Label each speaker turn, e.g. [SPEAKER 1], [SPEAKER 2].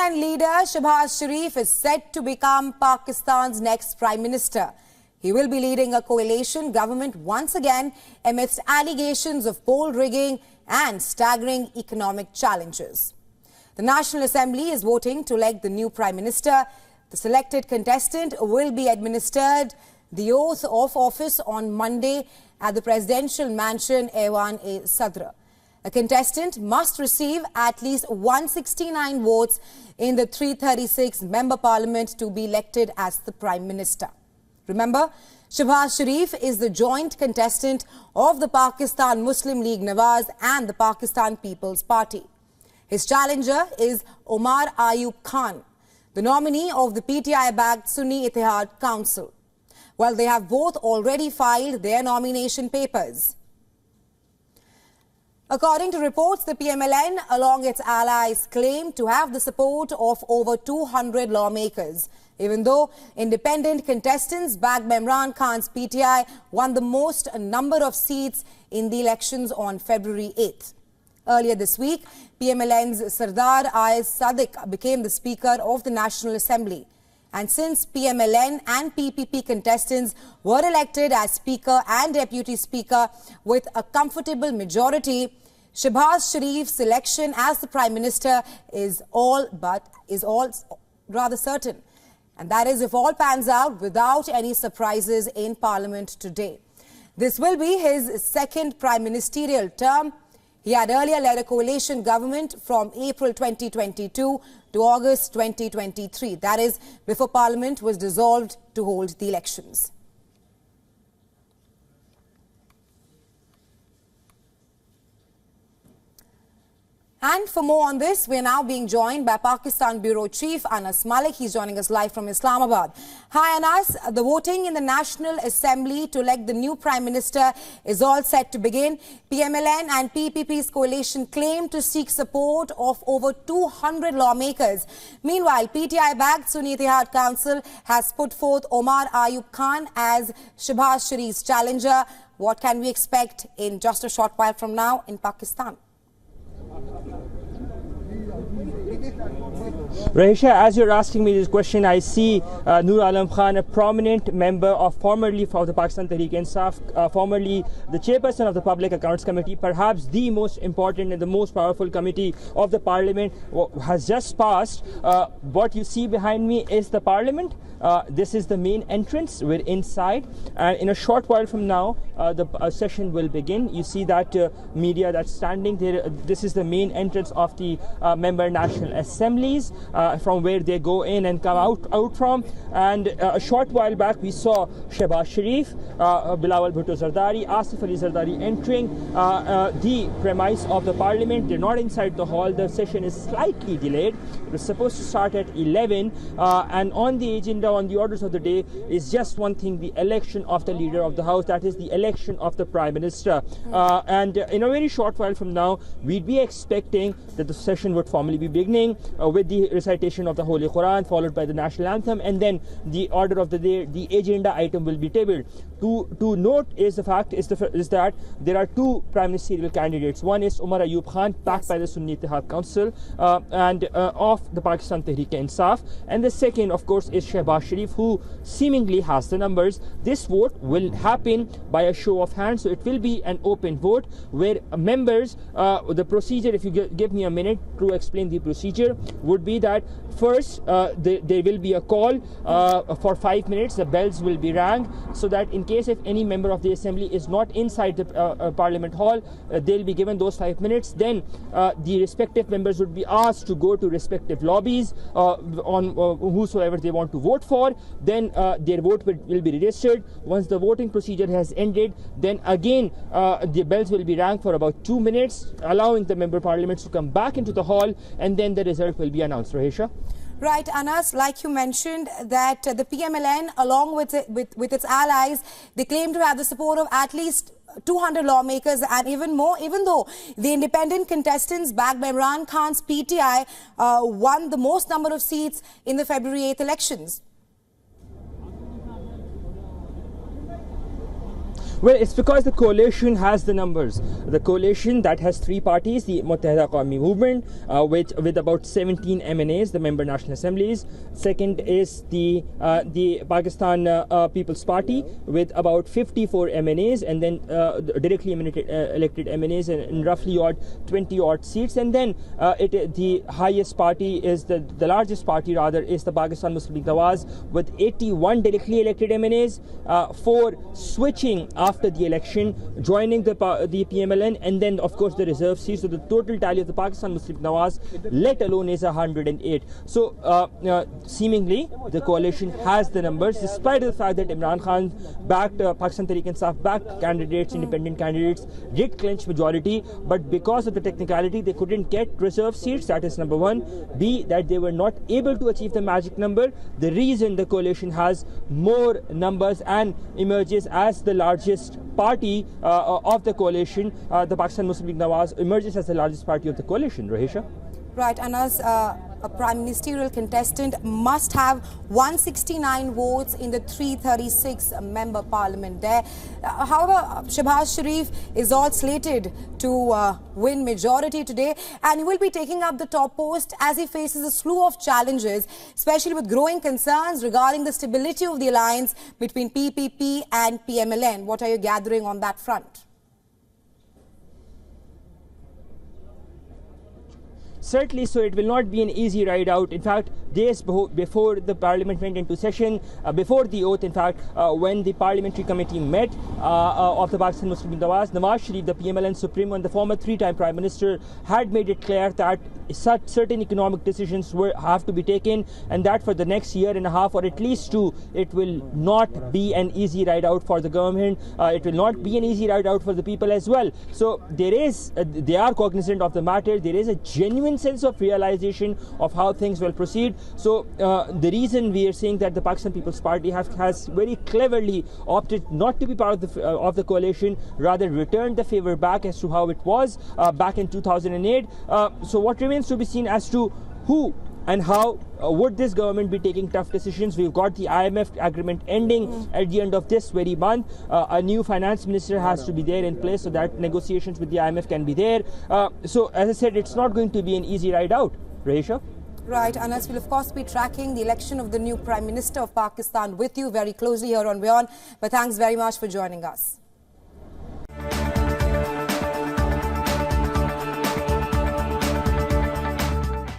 [SPEAKER 1] PML-N leader Shehbaz Sharif is set to become Pakistan's next Prime Minister. He will be leading a coalition government once again amidst allegations of poll rigging and staggering economic challenges. The National Assembly is voting to elect the new Prime Minister. The selected contestant will be administered the oath of office on Monday at the presidential mansion WION. A contestant must receive at least 169 votes in the 336-member parliament to be elected as the Prime Minister. Remember, Shehbaz Sharif is the joint contestant of the Pakistan Muslim League-Nawaz and the Pakistan People's Party. His challenger is Omar Ayub Khan, the nominee of the PTI-backed Sunni Ittihad Council. Well, they have both already filed their nomination papers. According to reports, the PML-N, along its allies, claim to have the support of over 200 lawmakers, even though independent contestants backed by Imran Khan's PTI won the most number of seats in the elections on February 8th. Earlier this week, PML-N's Sardar Ayaz Sadiq became the Speaker of the National Assembly. And since PML-N and PPP contestants were elected as Speaker and Deputy Speaker with a comfortable majority, Shehbaz Sharif's selection as the Prime Minister is all rather certain. And that is if all pans out without any surprises in Parliament today. This will be his second prime ministerial term. He had earlier led a coalition government from April 2022 to August 2023. That is, before Parliament was dissolved to hold the elections. And for more on this, we are now being joined by Pakistan Bureau Chief Anas Malik. He's joining us live from Islamabad. Hi Anas, the voting in the National Assembly to elect the new Prime Minister is all set to begin. PML-N and PPP's coalition claim to seek support of over 200 lawmakers. Meanwhile, PTI-backed Sunni Ittihad Council has put forth Omar Ayub Khan as Shehbaz Sharif's challenger. What can we expect in just a short while from now in Pakistan?
[SPEAKER 2] Rahisha, as you're asking me this question, I see Nur Alam Khan, a prominent member formerly of the Pakistan Tehreek-e-Insaf, formerly the chairperson of the Public Accounts Committee, perhaps the most important and the most powerful committee of the Parliament, has just passed. What you see behind me is the Parliament. This is the main entrance. We're inside, and in a short while from now, the session will begin. You see that media that's standing there. This is the main entrance of the member national assemblies, from where they go in and come out from. And a short while back, we saw Shehbaz Sharif, Bilawal Bhutto Zardari, Asif Ali Zardari entering the premise of the Parliament. They're not inside the hall. The session is slightly delayed. It was supposed to start at 11, and on the agenda, on the orders of the day, is just one thing: the election of the leader of the house, that is the election of the Prime Minister. And in a very short while from now, we'd be expecting that the session would formally be beginning with the recitation of the Holy Quran, followed by the national anthem, and then the order of the day, the agenda item will be tabled. To note is the fact is that there are two prime ministerial candidates. One is Omar Ayub Khan, backed by the Sunni Ittihad Council and of the Pakistan Tehreek-e-Insaf, and the second, of course, is Shehbaz Sharif, who seemingly has the numbers. This vote will happen by a show of hands, so it will be an open vote where members, the procedure, if you give me a minute to explain the procedure, would be that first there will be a call for 5 minutes. The bells will be rang, so that in case if any member of the assembly is not inside the Parliament hall, they'll be given those 5 minutes. Then the respective members would be asked to go to respective lobbies on whosoever they want to vote for. Then their vote will be registered. Once the voting procedure has ended, then again the bells will be rang for about 2 minutes, allowing the member parliaments to come back into the hall, and then the result will be announced. Rahisha?
[SPEAKER 1] Right, Anas, like you mentioned, that the PML-N, along with its allies, they claim to have the support of at least 200 lawmakers and even more, even though the independent contestants backed by Imran Khan's PTI won the most number of seats in the February 8th elections.
[SPEAKER 2] Well, it's because the coalition has the numbers. The coalition that has three parties, the Muttahida Qawmi Movement, with about 17 MNAs, the Member National Assemblies. Second is the Pakistan People's Party with about 54 MNAs, and then directly elected MNAs in roughly 20 seats. And then the highest party is the largest party rather is the Pakistan Muslim League-Nawaz with 81 directly elected MNAs, 4 switching after the election, joining the PML-N, and then of course the reserve seats. So the total tally of the Pakistan Muslim League-Nawaz, let alone, is 108. So seemingly the coalition has the numbers, despite the fact that Imran Khan backed Pakistan Tehreek-e-Insaf backed candidates, independent candidates, did clinch majority, but because of the technicality they couldn't get reserve seats. That is number one. B, that they were not able to achieve the magic number. The reason the coalition has more numbers and emerges as the largest party of the coalition, the Pakistan Muslim League-Nawaz emerges as the largest party of the coalition. Rahisha?
[SPEAKER 1] Right, and as a prime ministerial contestant must have 169 votes in the 336 member parliament there. However, Shehbaz Sharif is all slated to win majority today, and he will be taking up the top post as he faces a slew of challenges, especially with growing concerns regarding the stability of the alliance between PPP and PML-N. What are you gathering on that front?
[SPEAKER 2] Certainly, so it will not be an easy ride out. In fact, days before the parliament went into session, before the oath, in fact, when the parliamentary committee met of the Pakistan Muslim League-Nawaz, Nawaz Sharif, the PML-N Supremo and the former three-time Prime Minister, had made it clear that certain economic decisions have to be taken, and that for the next year and a half or at least two, it will not be an easy ride out for the government. It will not be an easy ride out for the people as well. So they are cognizant of the matter. There is a genuine sense of realization of how things will proceed. So the reason we are saying that the Pakistan People's Party has very cleverly opted not to be part of the coalition, rather returned the favor back as to how it was back in 2008. So what remains to be seen as to who and how would this government be taking tough decisions. We've got the IMF agreement ending at the end of this very month. A new finance minister has to be there in place so that negotiations with the IMF can be there. So as I said, it's not going to be an easy ride out. Rahisha?
[SPEAKER 1] Right, Anas will of course be tracking the election of the new Prime Minister of Pakistan with you very closely here on WION. But thanks very much for joining us.